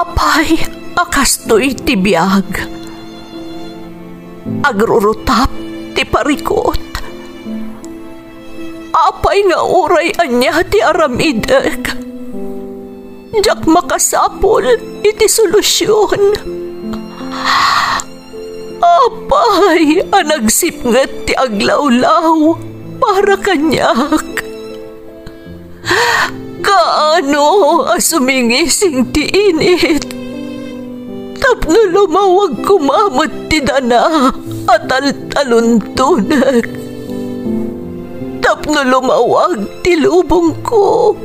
Apay, akastoy ti biyag. Agrurutap ti parikot. Apay nga uray anya ti aramidek. Jak makasapol iti solusyon. Apay, anagsipnget ti aglawlaw para kanyak. Kaano asumingising ti init. Tapno lumawag kumamot ti dana at taluntunak. Tapno lumawag ti lubong ko.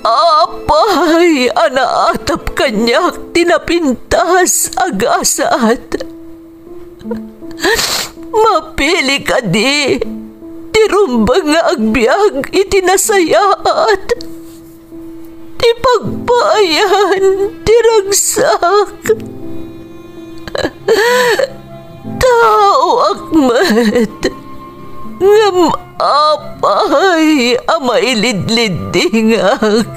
Apay, anaatap kanyak tinapintas agasat. Mapili ka di, tirumbang nga agbyag itinasayaat. Ti pagbayan, tiragsak. Tao akmat, ngam apay, amailidlidingak.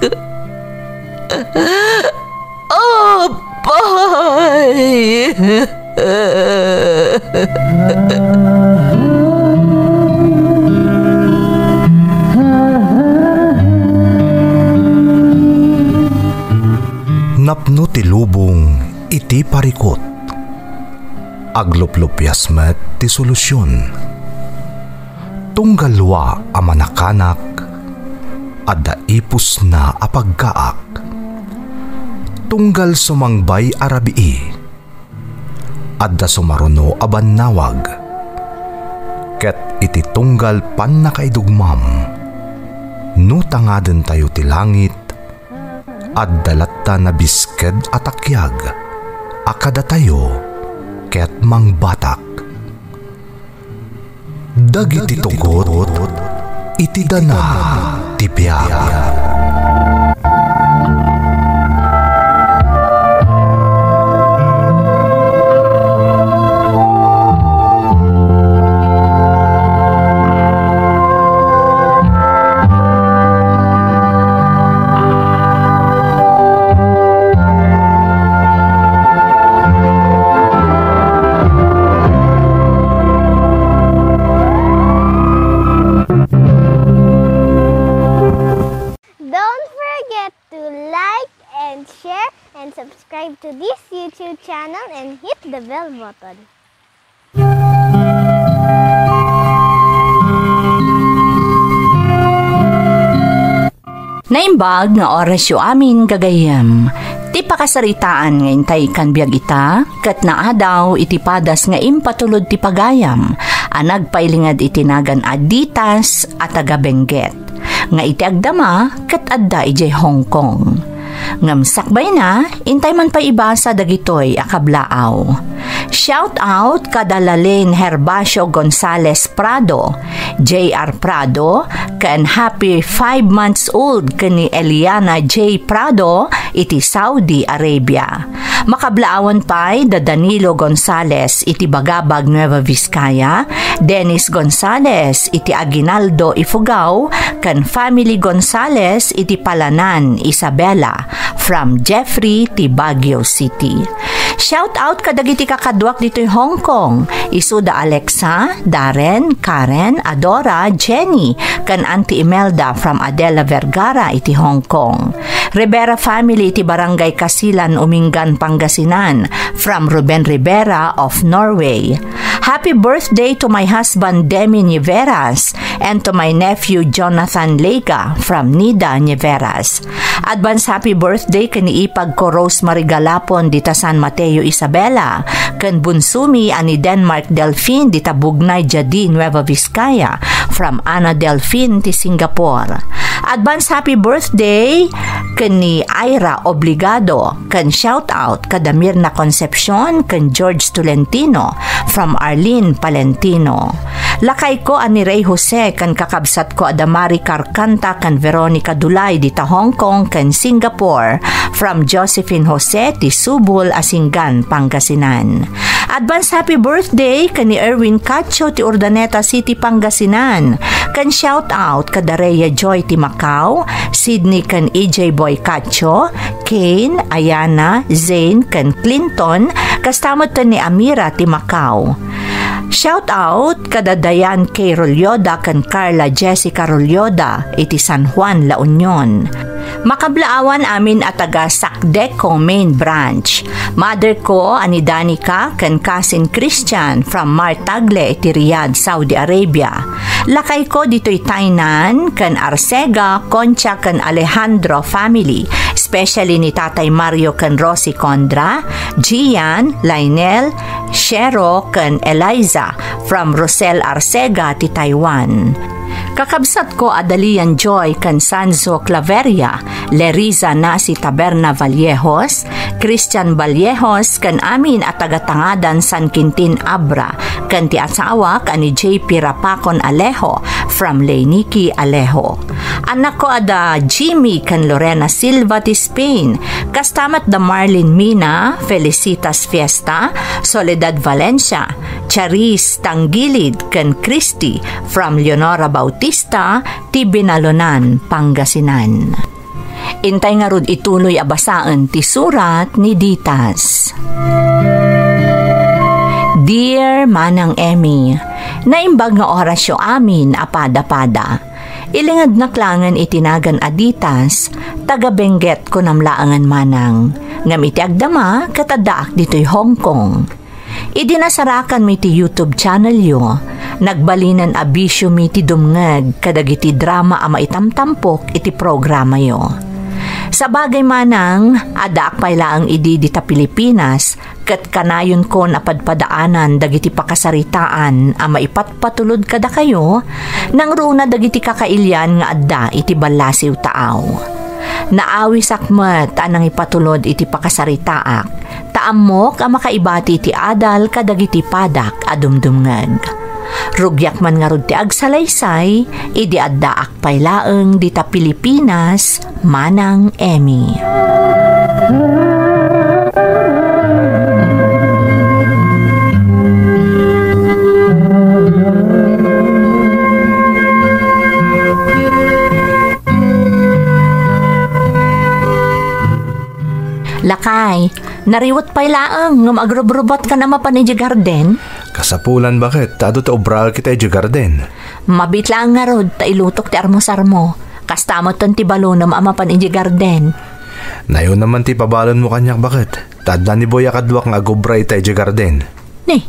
Apay. Napno ti lubong iti parikot. Agluplupyas met ti solusyon. Tunggalwa a manakanak adda ipus na apagkaak. Tunggal sumangbay arabii adda sumaruno a bannawag. Ket iti tunggal pan nakaidugmam no tangaden tayo ti langit adda latta na bisked atakyag akada tayo ket mangbatak. Dagiti tugot iti dana ti biag. Subscribe to this YouTube channel and hit the bell button. Naimbag nga oras yu amin gagayam. Ti pakasaritaan nga intay kan biag ita, kat naadaw iti padas nga impatulod ti pagayam, anagpailingad itinagan aditas at agabengget. Nga iti agdama, kat adda ijay Hong Kong. Ngamsakbay na, intay man pa ibasa dagitoy akablaaw. Shout out kadalalin Herbacio Gonzales Prado, J.R. Prado, kan happy 5 months old kani Eliana J. Prado, iti Saudi Arabia. Makablaawan pa'y da Danilo Gonzales, iti Bagabag Nueva Vizcaya, Dennis Gonzales, iti Aguinaldo Ifugao, kan family Gonzales, iti Palanan, Isabela, from Jeffrey, ti Baguio City. Shout out kadagiti kakadwak dito'y Hong Kong, isuda Alexa, Darren, Karen, Adora, Jenny, kan Auntie Imelda from Adela Vergara, iti Hong Kong. Rivera family iti Barangay Kasilan, Umingan, Pangasinan, from Ruben Rivera of Norway. Happy birthday to my husband Demi Niveras and to my nephew Jonathan Lega from Nida Niveras. Advance happy birthday kani ipag ko Rosemary Galapon dita San Mateo Isabela, kan bunsumi ani Denmark Delphine dita Bugnay Jadi Nueva Vizcaya from Ana Delphine ti Singapore. Advance happy birthday kani Ira Obligado, kan shout out kada Mirna Concepcion, kan George Tolentino from Arlene Palentino. Lakay ko ani Ray Jose kan kakabsat ko Adamari Carcanta kan Veronica Dulay dita Hong Kong kan Singapore. From Josephine Jose ti Subol, Asingan, Pangasinan. Advance happy birthday kan ni Erwin Cacho ti Urdaneta City, Pangasinan. Kan shout out ka Dareya Joy ti Macau, Sydney kan EJ Boy Cacho, Kane, Ayana, Zane kan Clinton, kastamot ni Amira ti Macau. Shout out kada Dayan K. Rolyoda kan Carla Jessica Rolyoda iti San Juan, La Union. Makablaawan amin at taga Sakdeco Main Branch. Mother ko ani Danica kan cousin Christian from Martagle iti Riyadh, Saudi Arabia. Lakay ko dito'y Tainan kan Arcega, Concha kan Alejandro family, especially ni Tatay Mario kan Rosie Condra, Gian, Lionel, Shero kan Eliza from Rosel Arcega ti Taiwan. Kakabsat ko Adalian Joy kan Sanzo Claveria, Leriza Nasi Taberna Vallejos, Christian Vallejos kan amin at tagatangadan San Quintin Abra, kan ti asawa kan ni JP Rapacon Alejo from Leyniki Alejo. Anak ko ada Jimmy kan Lorena Silva ti Spain, kastamat da Marlene Mina, Felicitas Fiesta, Soledad Valencia, Charis Tanggilid kan Christy from Leonora Bautista ti Binalonan, Pangasinan. Intay nga rod ituloy abasaan ti surat ni Ditas. Dear Manang Emmy, naimbag nga orasyo amin apada-pada. Ilingad na klangan itinagan aditas, taga-Benguet ko namlaangan manang. Ngam iti agdama katadaak dito'y Hong Kong. Idinasarakan mi ti YouTube channel yo, nagbalinan abisyo mi ti dumngeg kadagiti drama ama itamtampok iti programa yo. Sa bagay manang, adaak paylaang idi dita Pilipinas, ket kanayon ko napadpadaanan dagiti pakasaritaan ama ipatpatulod kada kayo, nang runa dagiti kakailyan nga adda iti balasiw taaw. Naawi sakmet anang ipatulod iti pakasaritaak, taamok ang makaibati ti adal kadagiti padak adumdumngeg. Rugyak man nga rod ti agsalaysay, idi addaak paylaeng dita Pilipinas, Manang Emmy. Lakay, nariwat paylaeng ngam agrobrobot ka na mapanidya garden? Kasapulan bakit? Tado ta obral kita iti garden. Mabitlaan nga rod, ta ilutok ti armosarmo. Kastamot ton ti balonam amapan iti garden. Nayon naman ti pabalon mo kanyak bakit? Tadda ni Boy akadwak nga agobra ita iti garden. Ni,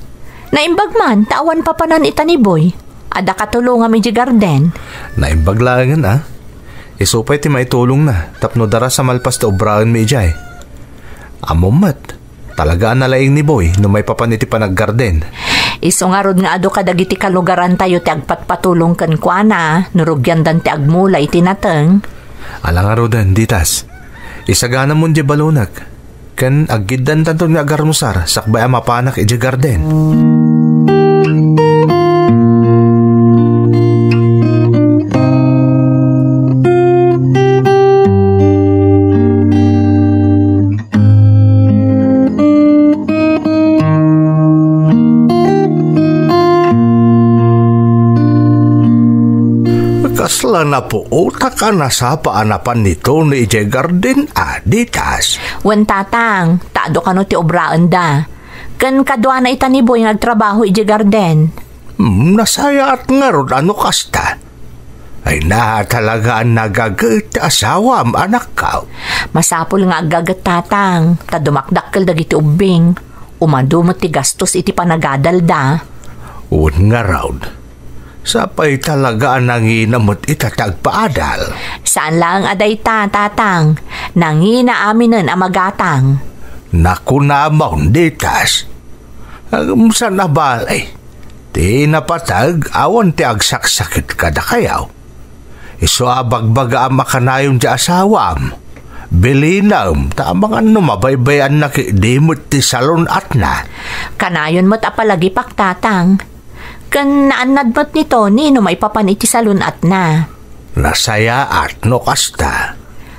naimbag man, tawan papanan ita ni Boy. Ada katulungam iti garden. Naimbag langan ah. Isupay ti maitulong na, tapno dara sa malpas ti obrahan mi ijay. Amumat, talaga nalaing ni Boy no may papaniti pa naggarden. Iso nga rod nga ado kadagiti kalugaran tayo ti agpatpatulong kan kuana, nurugyan dan ti agmula iti nateng. Alang nga rodan, Ditas. Isagana mo di balunak. Kan aggidan tanto nga agarmusar, sakbay mapanak iti garden. Kasla na po utak ka na sa paanapan nito ni Ije Garden, Ditas. Wen tatang, taado ka no ti obraan da. Kan kadwa na ita ni Boy nagtrabaho ije garden. Nasaya at nga ron ano kasta. Ay na talaga ang nagagat asawam anak ka. Masapol nga agagat tatang, ta dumakdakkel dagiti ubing. Umadumot ti gastos iti panagadal da. Un nga raud. Sapay talaga nanginamot itatagpaadal. Saan lang aday tatang? Nangina aminen amagatang. Naku namang Ditas. Sa nabalay. Ti napatag awan ti agsaksakit kada kayaw. Iso abagbaga ang makanayon di asawam. Bilinam, tamang ano mabaybayan na ki dimot ti salon at na. Kanayon mo't apalagi paktatang. Kan naanadmat ni Tony no may papaniti sa lunat na. Nasaya at no kasta.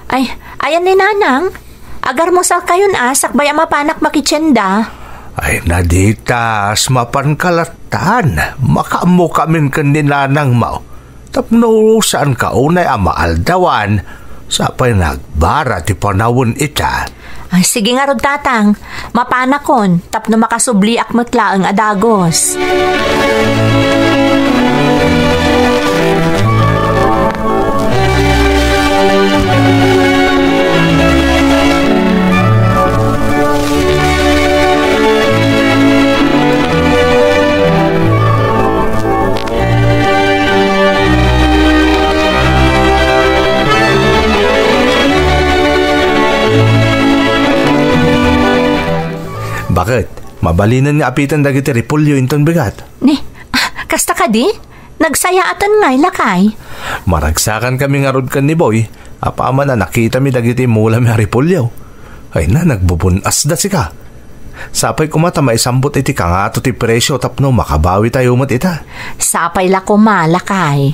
Ay, ayan ni Nanang. Agar mo sa kayon sakbay ang mapanak makitsenda. Ay naditas, mapankalatan. Makamu kamin kan ni Nanang Mao. Tapno saan ka unay ang maaldawan. Sa pa'y nagbara ti panawon ita. Ay, sige nga rod tatang. Mapanakon, tapno makasubli akmatla ang adagos. Bakit? Mabalinan nga apitan dagiti repulyo inton bigat. Ni, kasta ka di? Nagsayaatan nga'y lakay. Maragsakan kami nga rod kan ni Boy. Apama na nakita mi dagiti mula mi repulyo. Ay na, nagbubunas da sika. Sapay kumata maisambot iti kangato ti presyo tapno makabawi tayo mat ita. Sapay la kumalakay.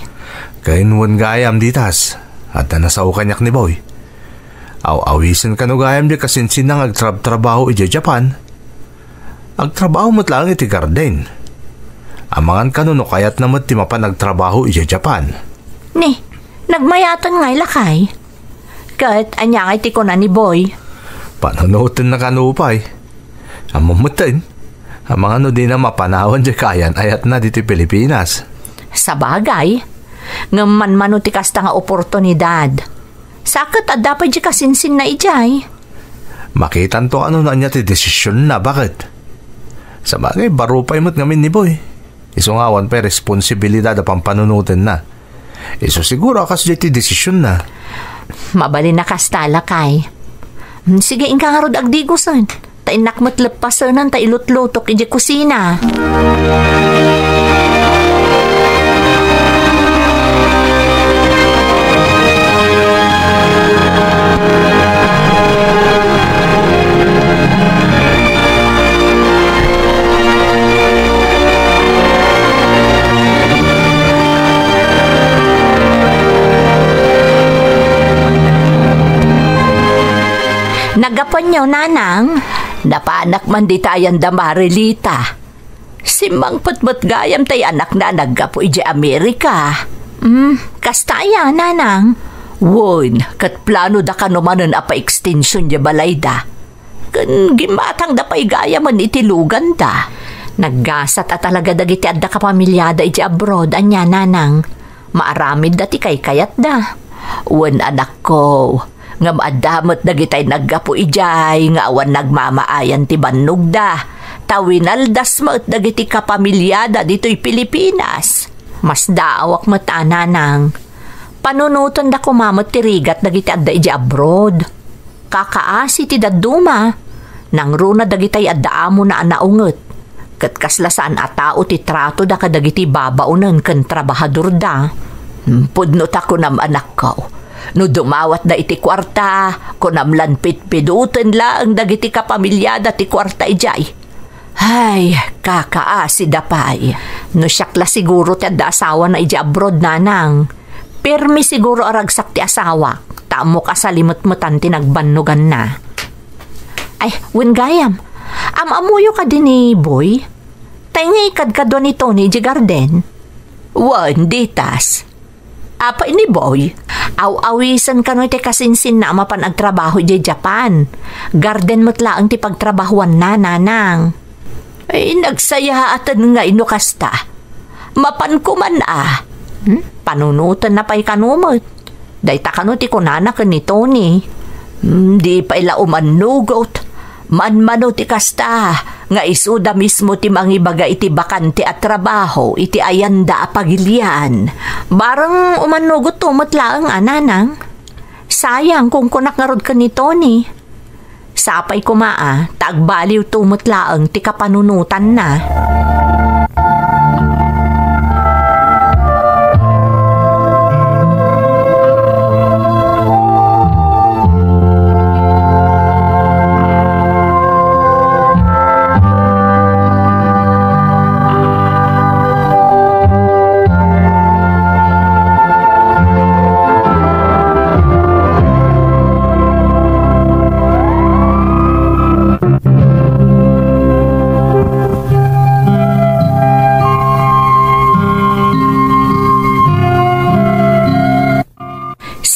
Kainwan gayam ditas. At na sa kanyak ni Boy. Aw-awisan ka no gayam di kasinsin nang agtrabaho iti Japan. Agtrabaho mo't lang iti garden. Amangan ka no kayat naman ti mapanagtrabaho iti Japan. Ni, nagmayatan nga'y lakay. Kat, anya nga'y ti ko na ni Boy. Pananutin na kanupay. Amumutin. Amangan no di na mapanawan di kayan ayat na dito Pilipinas. Sa bagay, ngaman ti kasta nga oportunidad. Sakit at dapat di kasinsin na ijay. Makitan to ano na niya ti desisyon na, bakit? Sa bagay, barupay mo't ngamin ni Boy. Iso nga awan pa responsibilidad apang panunutin na. Iso siguro akas di ti desisyon na. Mabali na kastala kay. Sige, inka nga rod agdigusan. Tainak mo't lepasanan ta ilutlutok iji kusina. Nagapan niyo, Nanang. Napanak man di tayan damarilita. Si Mang Putmut gayam tay anak na naggapo iji Amerika. Kastaya, Nanang. Woy, kat plano da ka naman apa extension di balayda. Kan gimatang da pa'y gayaman itilugan da. Naggasat at talaga dagiti adda ka pamilyada iji abroad, anya, Nanang. Maaramid dati kay kayat da. Wen anak ko, nga maadamot dagitay naggapo ijay, nga awan nagmamaayan ti banugda. Tawinaldas mo at dagiti kapamilyada dito'y Pilipinas. Mas daawak mata, Nanang. Panunutan da kumamot ti rigat dagiti adda iji abroad. Kakaasi ti daduma. Nang runa dagitay adda amo na anaunget. Kat kaslasaan a tao ti trato da kadagiti babaunan ken trabahador da. Pudnot ako nam anak ko. No dumawat da iti kwarta, kunamlan pitpidutin lang dagiti kapamilyada ti kwarta ijay. Ay, kakaasi da pay. No siyakla siguro ti adda asawa na iji abroad, Nanang. Pirmi siguro aragsak ti asawa. Tamo kasalimot-mutan ti nagbannugan na. Ay, wingayam. Amamuyo ka din ni Boy? Tayo ikad ka doon ni Tony iji garden? Wan, ditas. Apa ini Boy? Aw-awisan ka no iti kasinsin na mapan agtrabaho di Japan. Garden mutla ang ti pagtrabahuan na, Nanang. Ay, nagsayaatan nga inukasta. Mapan ko man panunutan na pa'y kanumot. Dahita ka no ti kunana ka ni Tony. Di pa ila umanugot. Man-mano ti kasta. Nga isuda mismo ti mangibaga iti bakante at trabaho, iti ayanda a pagilian. Barang umanugot tumatlaang, Nanang. Sayang kung kunak nga rod ka ni Tony. Sapay kumaa, tagbaliw tumatlaang ti kapanunutan na.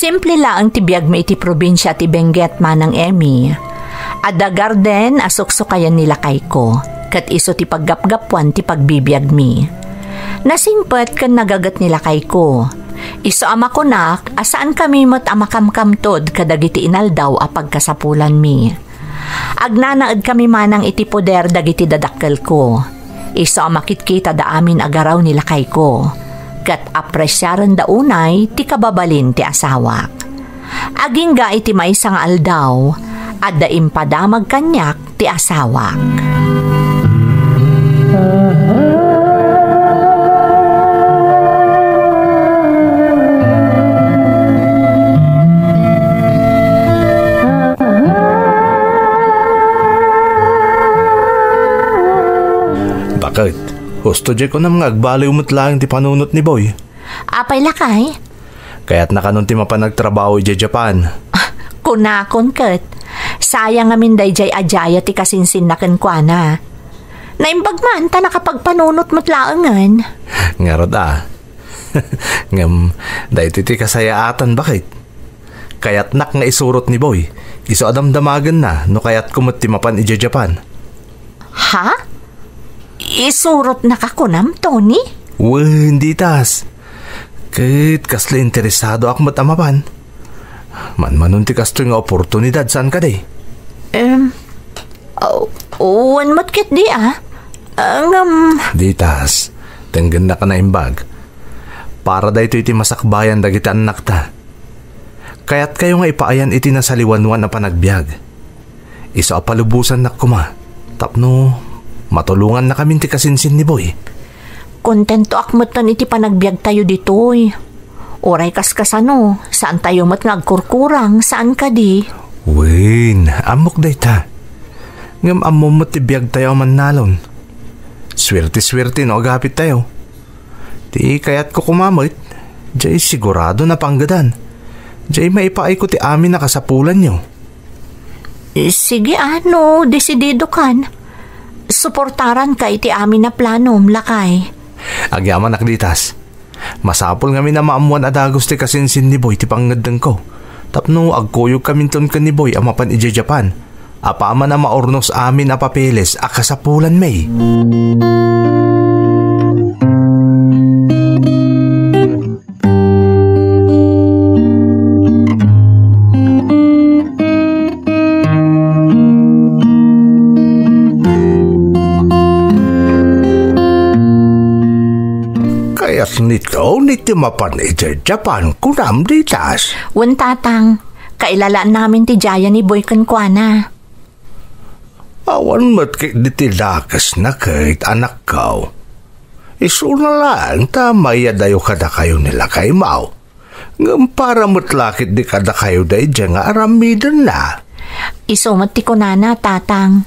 Simple lang ti biyag mi iti probinsya ti Benguet manang Emi. Adda garden asuksukayan nila kay ko. Kat iso ti paggapgapuan ti pagbibiyag mi. Nasingpet kan nagagat nila kay ko. Iso ama ko nak, asaan kami mo't amakamkamtod kadagiti inaldaw a pagkasapulan mi. Agnanaad kami manang iti poder dagiti dadakkel ko. Iso amakitkita da amin agaraw nila kay ko. Kat apresyaran da unay ti kababalin ti asawak. Aging ga iti maisang aldaw, at da impadamag kanyak ti asawak. Bakit? Husto di ko na mga agbaliw mo't lang ti panunot ni Boy. Apay lakay? Kaya't nakanon ti mapanagtrabaho iti Japan. Kunakon kat. Sayang amin dayjay ajaya ti kasinsin na kenkwana. Naimbag man ta nakapagpanunot mo't laangan. Ngarod Ngam, dahil ti kasayaatan bakit? Kaya't nak nga isurot ni Boy. Iso adamdamagan na no kaya't kumot ti mapan iti Japan. Ha? Isurot na kakunam, Tony? Hindi tas. Kahit kasla interesado ak matamapan. Man ti kasto nga oportunidad saan ka day? Wan matkit di Di tas. Tenggan na ka na imbag. Para da ito iti masakbayan dagiti anak ta. Kaya't kayo nga ipaayan iti nasaliwanwan na panagbiag. Iso apalubusan na kuma. Tapno, matulungan na kami ti kasinsin ni Boy. Kontento akmatan iti panagbiag tayo ditoy. Oray kaskasano, saan tayo mat ngagkurkurang, saan ka di? Wen, amok day ta. Ngam amom mo ti biag tayo mannalon. Swerte-swerte no agapit tayo. Ti kayat ko kumamit, jay sigurado na panggadan. Jay maipaay ko ti amin na kasapulan nyo. Sige desidido kan. Suportaran ka iti amin na plano, lakay. Agyaman nakditas. Masapol nga minamaamuan adagos ti kasinsin ni Boy ti pangadang ko. Tapno agkuyog kaminton ka ni Boy amapan iti Japan. Apama na maornos amin a papeles akasapulan may. Nito mapan iti Japan kunam ditas. Tatang, kailalaan namin ti Jaya ni Boy kenkwana. Awan matkik ditilakas na kahit anak kaw. Iso na lang tamaya dayo kada kayo nila kay Mau. Ngam para matlakit di kada kayo dahi dyan nga aramidan na. Iso mati ko tatang.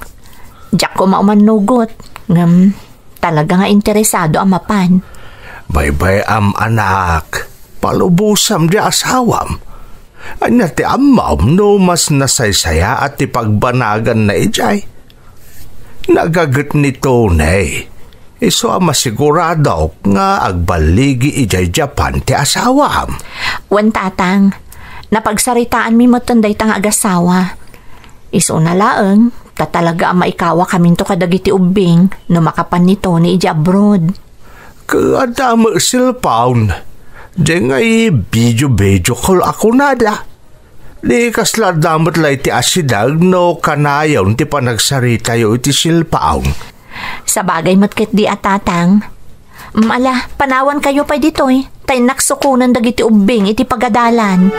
Diyak ko maumanugot. Ngam talaga nga interesado amapan. Bye-bye anak, palubusam di asawam. Anya ti amam no mas nasaysaya at ti pagbanagan na ijay. Nagagat ni Tony, iso masigurado nga agbaligi ijay Japan ti asawam. Tatang, napagsaritaan mi matanday tang agasawa. Iso na laeng, tatalaga maikawa kamin to kadagiti ubing no makapan ni Tony ija abroad. Kaadama silpawn. Diyan ngay video call ako nada. Di kasla damat lay ti asidag no kanayaw ti panagsarita yo iti silpawn. Sa bagay matkit di tatang. Mala, panawan kayo pa ditoy. Tay naksukunan dagiti ubing iti pagadalan.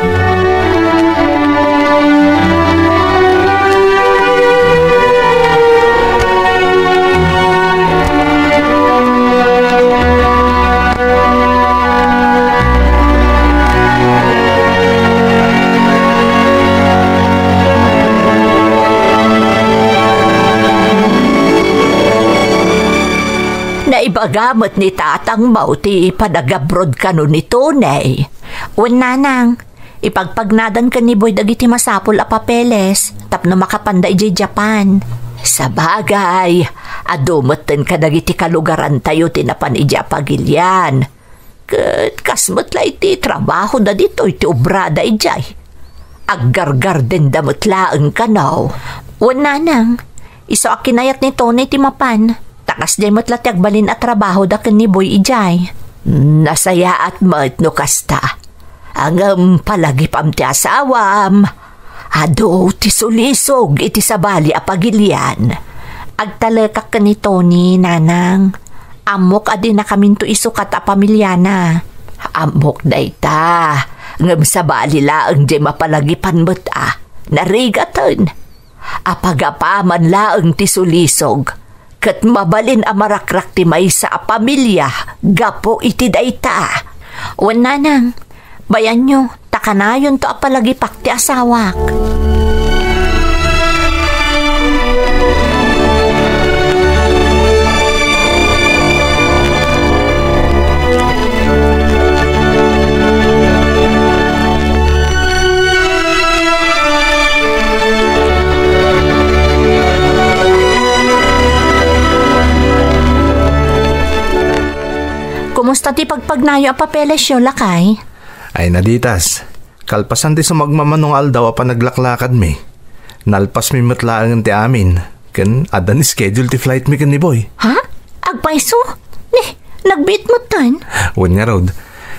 Naibagamot ni tatang Bauti padagabrod ka no ni Tony. Nanang, ipagpagnadan ka ni Boy dagiti masapol a papeles tapno makapanda iti Japan. Sa bagay, adumoten ka dagiti kalugaran tayo tinapan iti pagilyan. Kasmat la iti trabaho da dito iti obrada ijay. Aggargar din damot laeng kanaw. Wala nang, iso akinayat ni Tony ti mapan. Takas jay mo't latiag balin at trabaho da ken ni Boy ijay. Nasaya at mat no kasta. Ang palagipam ti asawam. Ado ti sulisog iti sabali a pagilian. Agtalekak ka ni Tony, nanang. Amok adi na kaminto isukat a pamilyana. Amok day ta. Ngam sa balila ang di mapalagipan mo't narigatan. Apagapaman laang ti sulisog. Kat mabalin a marakrak ti maysa a pamilya. Gapo iti day ta. Wan nanang, bayan nyo, takanayon to a palagipak ti asawak. Kumusta ti pagpagnayo a papeles yo, lakay? Ay naditas, kalpasan ti sumagmamanong aldaw a panaglaklakad mi. Nalpas mi matlaangan ti amin. Ken adan ni schedule ti flight mi ken ni Boy. Ha? Agpaiso? Nagbit mo tan? Wan nga rod,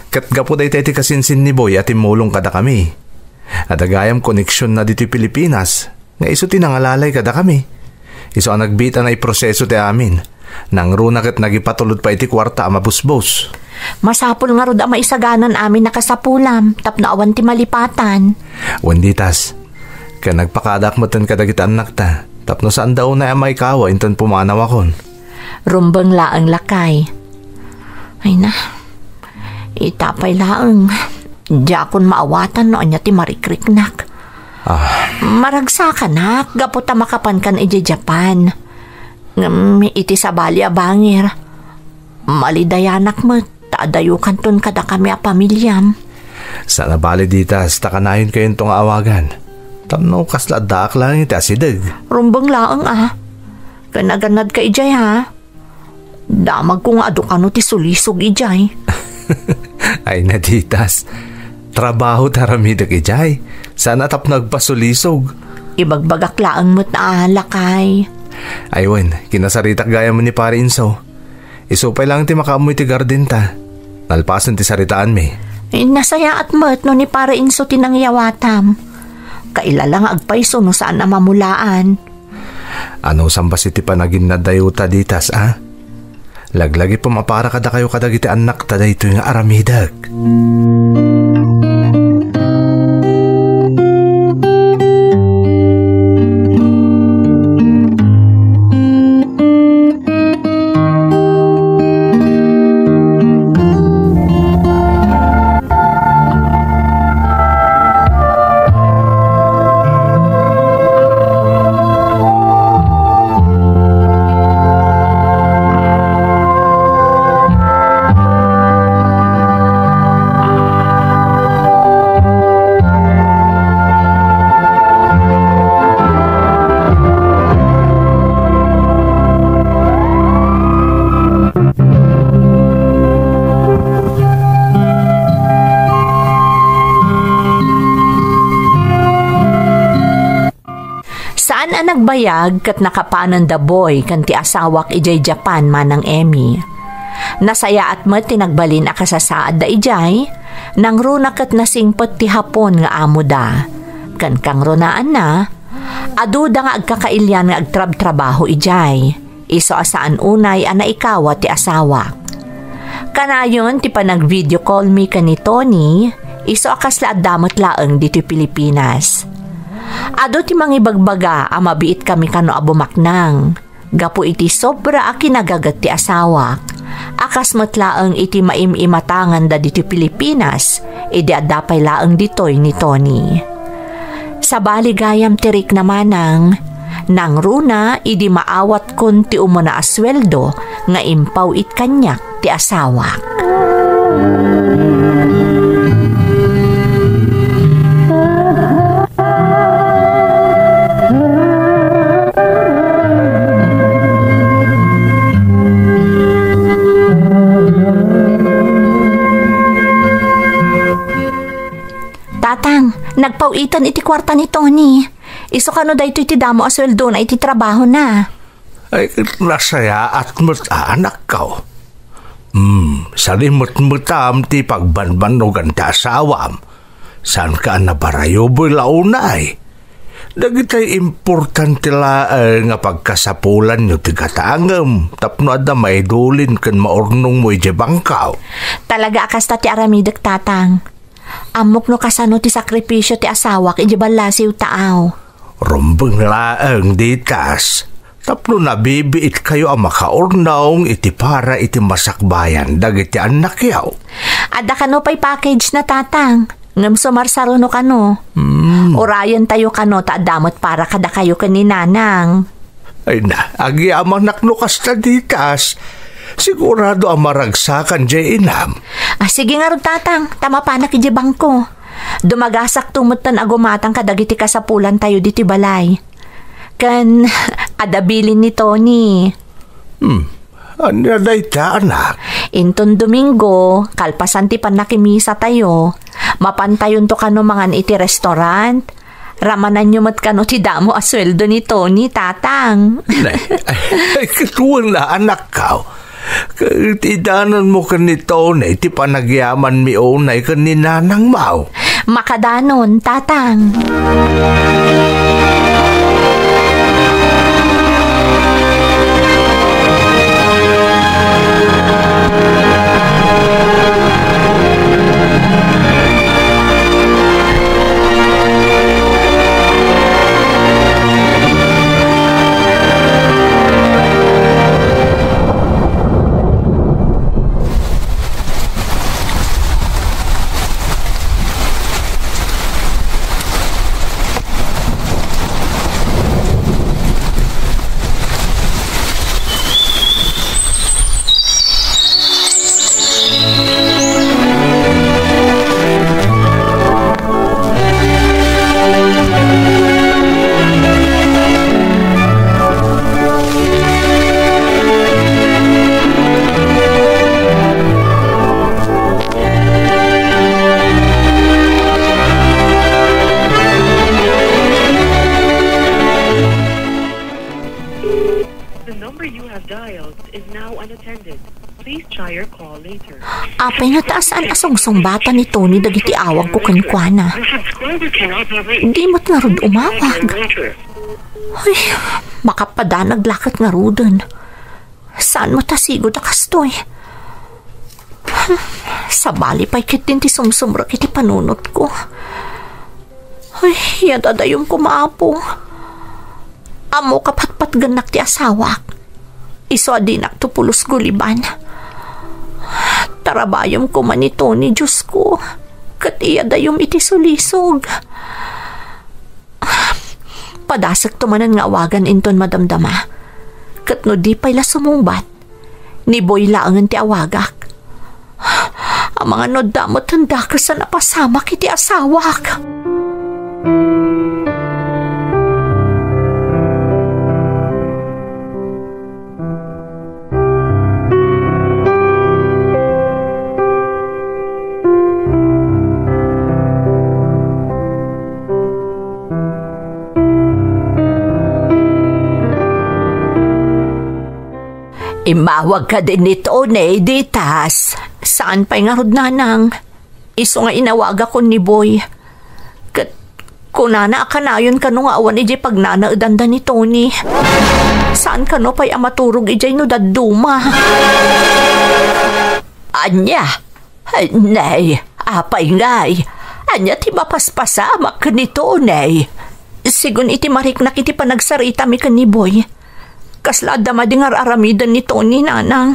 kat gapo day ti kasinsin ni Boy at imulong kada kami. At agayam koneksyon na dito Pilipinas, nga iso tinangalalay kada kami. Iso ang nagbita na iproseso ti amin. Nang runak at nagipatulod pa iti kwarta a mabusbos. Masapul nga rod ang maisaganan amin nakasapulam, tapno awan ti malipatan. Wanditas, ka nagpakadak mo tan kadagitan nakta, tapno saan daw na amay kawa inton pumanaw akon. Rumbang laang lakay. Ay na, itapay laang. Diyakon maawatan no anya ti marikriknak. Maragsakan nak, gaputa makapan kan iti Japan. Iti sabali a bangir. Malidayanak mo, taadayukan ton kada kami a pamilyam. Sana bali ditas, takanayon kayo itong awagan. Tamno kasla daak lang iti asidag. Rumbang laang Kanaganad ka ijay ha. Damag ko nga adukano ti sulisog ijay. Ay naditas, trabaho taramidag ijay. Sana tap nagpasulisog. Ibagbagak laang mo't lakay. Aywan, kinasaritak gaya mo ni Pare Inso. Isupay lang ti makaamoy ti garden ta. Nalpasan ti saritaan mi. Nasaya at mat no ni Pare Inso tinangyawatam. Kailalang agpaiso no saan na mamulaan. Ano sambas iti panagin na dayuta ditas Laglagi pumapara kada kayo kadagiti anak tada ito yung aramidag. Nagbayag kat nakapanan da Boy kan ti asawak ijay Japan manang Emmy. Nasaya at mo tinagbalin akasasaad da ijay, nang runak at nasingpot ti hapon nga amo da. Kan kang runaan na, aduda nga agkakailyan nga agtrab-trabaho ijay. Iso asaan unay ana ikawa ti asawak. Kanayon ti panag-video call mi kan ni Tony, iso akasla damot laeng dito Pilipinas. Ado ti mangibagbaga mabiit kami kano abumaknang. Gapo iti sobra a kinagagat ti asawak. Akas matlaang iti maimimatangan da dito Pilipinas, idi adapay laang ditoy ni Tony. Sa baligayam tirik namanang, nang runa idi maawat kon ti umuna asweldo nga impaw it kanyak ti asawak. Tatang, nagpawitan iti kwarta ni Tony. Iso kano dayto iti damo asweldo na iti trabaho na. Ay, nasaya at anak ka. Salimot-mutam ti pagbanbanog ti asawam. Saan ka nabarayo boy launay? Dagitay importante nga pagkasapulan nyo ti katangam. Tapno ada maidulin kan maurnong mo iti bangkaw. Talaga akasta ti aramidek, tatang. Amok no kasano ti sakripisyo ti asawak iti balasiw taaw. Rumbeng laeng ditas. Tapno nabibiit kayo ang makaurnong iti para iti masakbayan dagiti anak yaw. Ada kano pa'y package na, tatang. Ngam sumarsaro no kano. Orayan tayo kano taadamot para kada kayo kaninanang. Ay na, agi amang naknukas na ditas. Sigurado ang maragsakan jay inam. Sige nga ron, tatang. Tama pa na kiji bangko. Dumagasak tumutan agumatang kadagiti kasapulan tayo diti balay. Kan adabilin ni Tony. Ano na ita, anak? Inton Domingo, kalpasan ti panakimisa tayo. Mapantayon to kano mangan iti restaurant. Ramanan nyo mat kano ti damo asweldo ni Tony, tatang. Ay, katuwang na anak ka. Tidanan mo ka ni Tony, ti panagyaman mi unay ka ni nanang mau. Makadanon, tatang. Apay nga taasaan asong bata ni Tony dagiti awag ko kankwana. Di mo't nga rod umawag. Ay, makapadanag lakat nga rodon. Saan mo tasigo da kastoy? Sa bali pa'y kitin ti sumsumrak iti panunot ko. Ay, yadadayom ko maapo. Amo kapatpat ganak ti asawak. Iso adinak to pulos guliban. Tarabayom ko man ni Tony, Diyos ko. Katiya dayom iti sulisog. Padasak to manan nga awagan inton madamdama. Kat no di pa'y la sumumbat. Ni Boy laangan ti awagak. Ang mga nodamot handa ka sa napasamak iti asawak. Imawag ka din ni Tony, ditas. Saan pa'y nga rod, nanang? Iso nga inawaga ko ni Boy. Kunana ka na yun kano nga awan ijay pagnanaudanda ni Tony. Saan kano pa'y amaturog ijay no daduma? Anya? Nay, apay ngay. Anya ti mapaspasamak ka ni Tony. Sigun iti mariknak iti panagsarita mi ka ni Boy. Kasla damadingar aramidan ni Tony, nanang.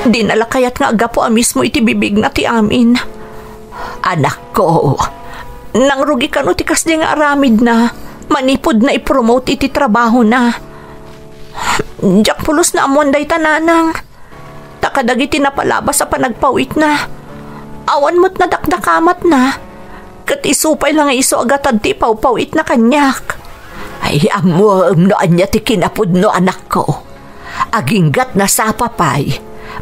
Dinala kayat nga agapo mismo iti bibig na ti amin. Anak ko, nang rugi ka no ti kasdi nga aramid na, manipod na ipromote iti trabaho na. Diyak pulos na amon day tananang. Takadagiti na palabas sa panagpawit na. Awan mo't nadakdakamat na. Kat isupay lang iso agatad ti pawpawit na kanyak. Ay, amo no anya ti kinapud no anak ko. Aginggat na sa papay,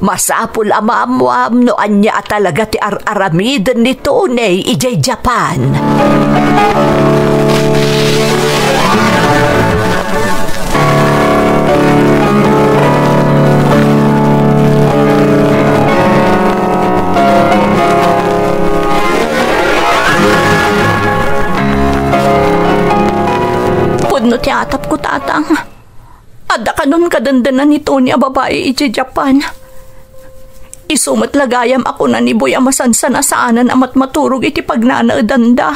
Masapul amamuam no anya talaga ti aramiden ni Tony ijay Japan. Pudno ti atap ko, tatang. Adda ka nun kadandanan ni Tony a babae iti Japan. Isumat lagayam ako na ni Boy amasansan asaanan amat maturog iti pagnanaadanda.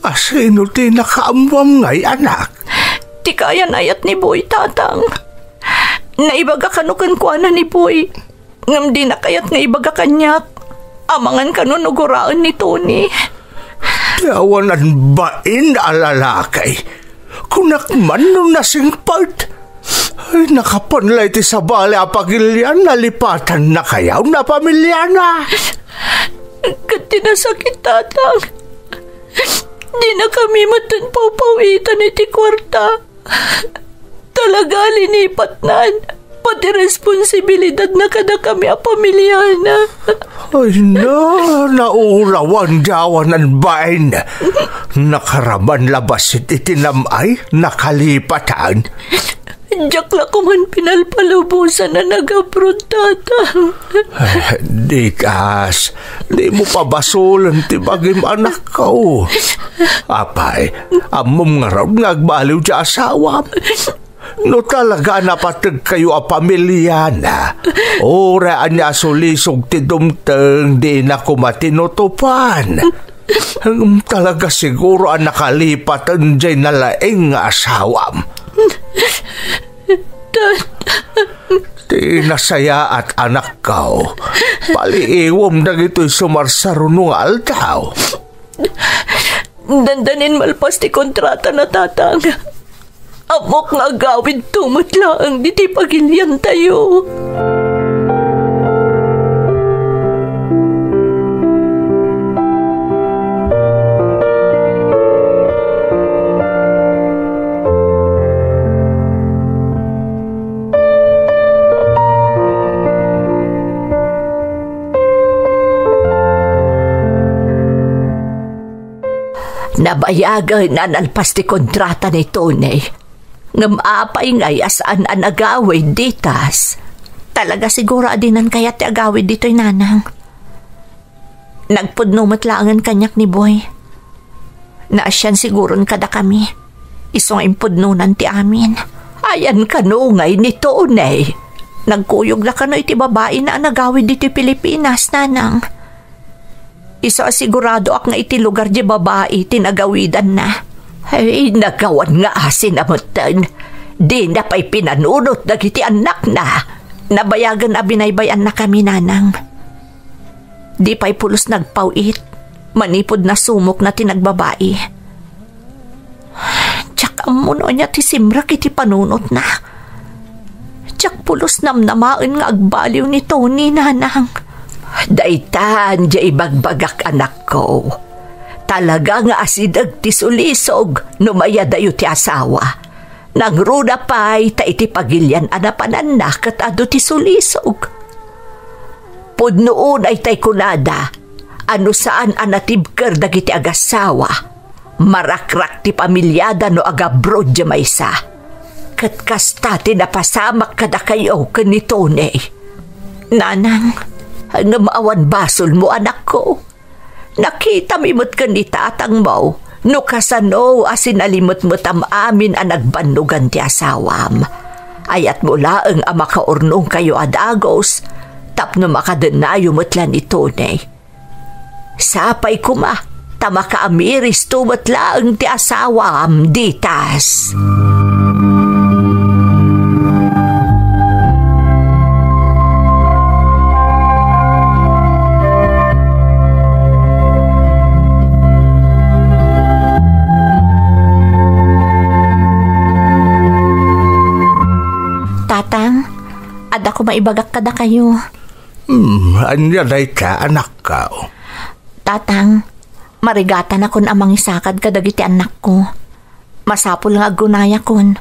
Asino ti nakaamwam ngay, anak? Ti kayan ayat ni Boy, tatang. Naibaga kanukan kwa na ni Boy. Ngam di nakayat nga ibaga kanyak. Amangan kanon uguraan ni Tony. Tiawanan bain alalakay. Kunak man nung nasing part. Ay, nakapanlay ti sa bali apagilyan, nalipatan na kayaw na pamilya na. Kati nasakit, tatang. Di na kami matanpaw-pawitan iti kwarta. Talaga linipat nan. Pati responsibilidad na kada kami a pamilya na. Ay na, naulawan jawan ang bain. Nakaraman labasit itinamay, nakalipatan. Diyak la ko man pinalpalubusan na nag-abroad, tatang. Dikas, di mo pa basulan ti bagim anak ko. Apay, amom nga raw nagbaliw di asawa. No talaga napatag kayo a pamilya na. Oraan niya sulisog ti dumteng di na kumatinutupan. Talaga siguro ang nakalipatan dyan na laing asawam. Ti nasaya at anak ko. Paliiwom na gito'y sumarsarunong altaw. Dandanin malpas ti kontrata na, tatang. Amok nga gawid tumatlaang di ti pagilyan tayo. Nabayagan na nalpas ti kontrata ni Tony. Ngamapay ngay asaan ang agawid ditas. Talaga siguro adinan kaya ti agawid dito'y nanang. Nagpudno matlangan kanyak ni Boy. Naasyan siguron kada kami. Isong impudnunan ti amin. Ayan kanungay ni Tony. Nagkuyog na kano iti babae na nagawid dito'y Pilipinas, nanang. Iso asigurado ak nga iti lugar di babae tinagawidan na. Ay, nagawan nga asin amutan. Di na pa'y pinanunot dagiti anak na. Nabayagan a binaybayan na kami, nanang. Di pa'y pulos nagpawit. Manipod na sumok na tinagbabae. Tsak amuno niya ti simrak iti panunot na. Tsak pulos namnamaan nga agbaliw ni Tony, nanang. Daitan, jay bagbagak anak ko. Talaga nga asidag ti sulisog, numaya dayo ti asawa. Nagruda pa'y ta iti pagilyan anapanan na kat ado ti sulisog. Pudnoon ay tay kunada, ano saan anatibker dagiti agasawa. Marakrak ti pamilyada no agabrod di maysa. Kat kasta ti napasamak kada kayo ni Tony. Nanang, nga maawan basol mo, anak ko. Nakita mimot ka ni tatang mo, no kasano asin alimot-mot am amin ang nagbandugan ti asawam. Ayat mo laang ang makaurnong kayo adagos, tapno makadenayo motlan ni Tony. Sapay kuma, tamakaamiris tumot laang ti asawam ditas. Tatang, ada ko maibagak kada kayo. Anya day ka, anak ka. Tatang, marigatan akon amang isakad kadagiti anak ko. Masapul nga agunaya kon.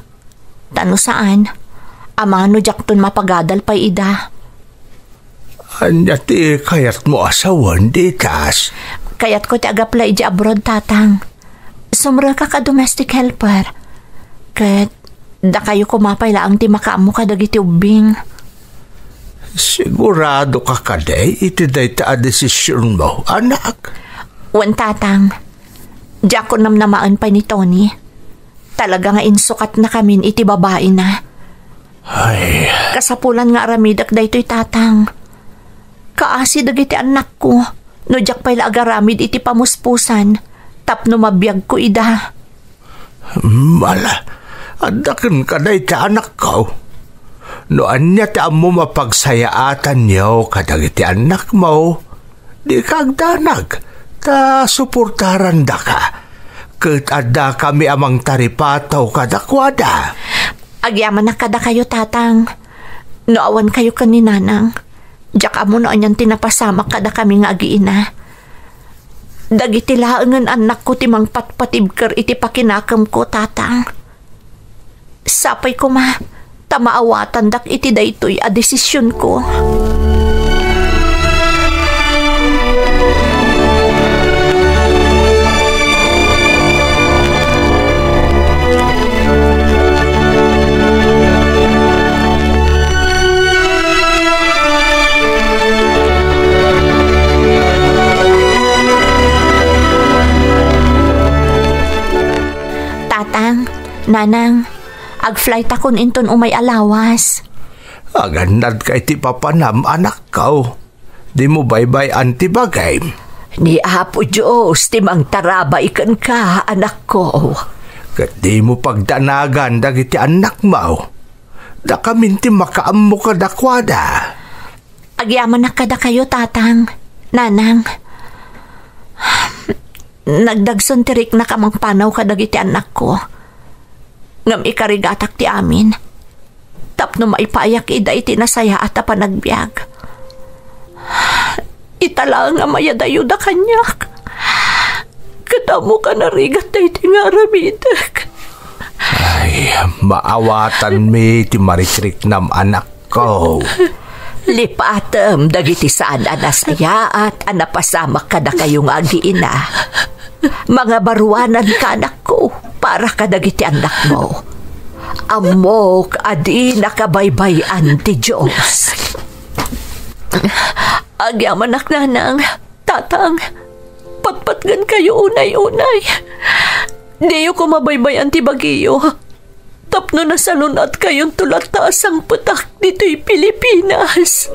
Tano saan, amano jakton mapagadal pa ida. Anya ti kayat mo asawan, ditas. Kayat ko ti agaplay di abroad, tatang. Sumra ka domestic helper. Kat, da kayo kumapay laang ti makaamo ka dagiti ubing. Sigurado ka kaday, iti day ta desisyon mo, anak. Wan, tatang. Di ako namnamaan pa ni Tony. Talaga nga insukat na kami iti babae na. Ay. Kasapulan nga aramidak da ito'y tatang. Kaasi dagiti anak ko. No jak pa'y agaramid iti pamuspusan. Tapno mabiyag ko ida. Mala, adakan ka na iti anak ko. No anya ta mo mapagsayaatan niyo kadagiti anak mo. Di kagdanag. Ta suportaran da ka. Ket adda kami amang taripataw kadakwada. Agyaman na kada kayo, tatang. Noawan kayo kaninanang. Diyak amo na anyan tinapasama kada kami nga agiina. Dagiti laangan anak ko timang patpatibker iti pakinakam ko, tatang. Sapay ko ma, tamaawatan dak iti daytoy a desisyon ko. Nanang, ag-flight akon inton umay alawas. Agandad ka iti papanam, anak ko. Di mo baybay antibagay. Ni Apo Diyos, timang tarabay kan ka, anak ko. Kat di mo pagdanagan dagiti anak mo. Da kaminti makaammo ka dakwada. Agyaman na kada kayo, tatang. Nanang. Nagdagson tirik na kamang panaw ka dagiti anak ko. Ngam ikarigatak ti amin. Tapno maipayak ida iti nasaya at panagbiag. Itala nga mayadayo da kanyak. Katamo ka narigat na iti nga ramidak. Ay, maawatan mi ti maritrik nam anak ko. Lipatem dagiti saan anasaya at anapasama ka na kayong agiina. Mga baruanan ka, anak ko, para ka dagiti anak mo. Amok adi nakabaybayan ti Diyos. Agyaman anak nanang, tatang, patpatgan kayo unay-unay. Diyo ko mabaybayan ti bagiyo. Tapno na salunat kayong tulataas ang putak dito'y Pilipinas.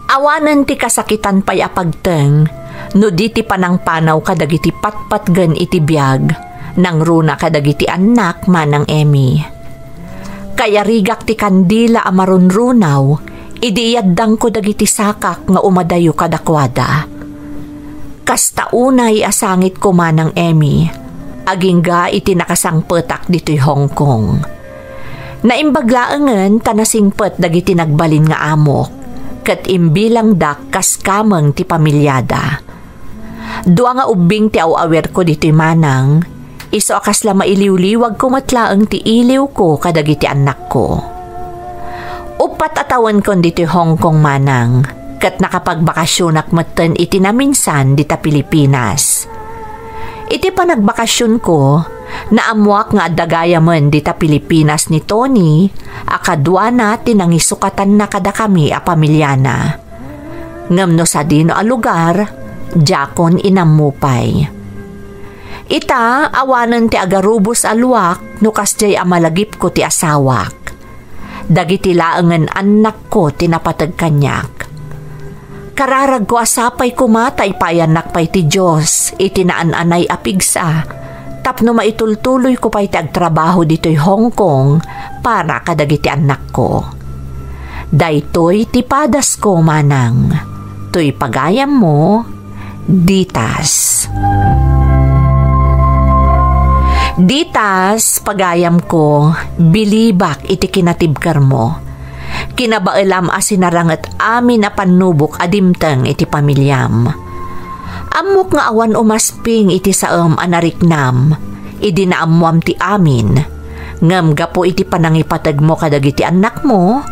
Awanan ti kasakitan pay apagteng, no di ti panang panaw kadagiti patpatgen iti biag, nang runa kadagiti anak manang Emmy. Kaya rigak ti kandila amarunrunaw, idiyaddang ko dagiti sakak nga umadayo kadakwada. Kasta unay asangit ko manang Emmy, agingga iti nakasangpetak dito'y Hong Kong. Naimbaglaangan tanasingpet dagiti nagbalin nga amok, kat imbilang dak kaskamang ti pamilyada. Dua nga ubing ti awawer ko dito'y manang, iso akas la mailiw-liwag ko matlaang ti iliw ko kadagiti anak ko. Upat atawan kon dito'y Hong Kong manang, kat nakapagbakasyonak matan iti naminsan dita Pilipinas. Iti panagbakasyon ko, naamuak nga dagaya man dita Pilipinas ni Tony, akadwa na tinangisukatan na kada kami a pamilyana. Ngamno sa dino a lugar, jakon inamupay. Ita, awanan ti agarubos alwak, nukas jay amalagip ko ti asawak. Dagiti laengen anak ko tinapatag kanyak. Kararag ko asapay kumatay payanak pay ti Diyos, itinaan-anay apigsa. Tapno maitultuloy ko pay ti agtrabaho dito'y Hong Kong para kadagiti anak ko. Daytoy ti padas ko manang, to'y pagayam mo, Ditas. Ditas, pagayam ko, bilibak iti kinatibkar mo. Kinabailam asinarangat amin na panubok adimtang iti pamilyam. Amok nga awan umasping iti saam anariknam, idinaamuam ti amin. Ngam gapo iti panangipatag mo kadagiti anak mo,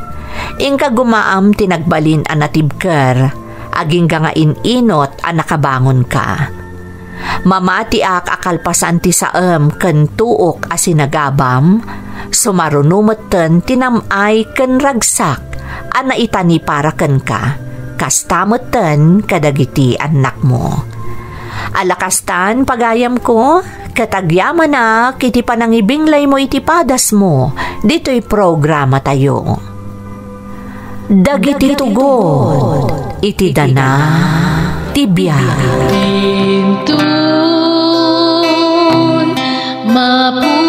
ingka gumaam tinagbalin anatibkar, aging nga inot anakabangon ka. Mamati ak akalpasan ti saem ken tuok asinagabam, sumarunumeten tinamay ken ragsak anaitani para ken ka, kastameten kadagiti anak mo. Alakastan pagayam ko, katagyaman na kiti panangibinglay mo iti padas mo, dito'y programa tayo. Dagiti tugod, iti dana, tibiyag. Intun, mapu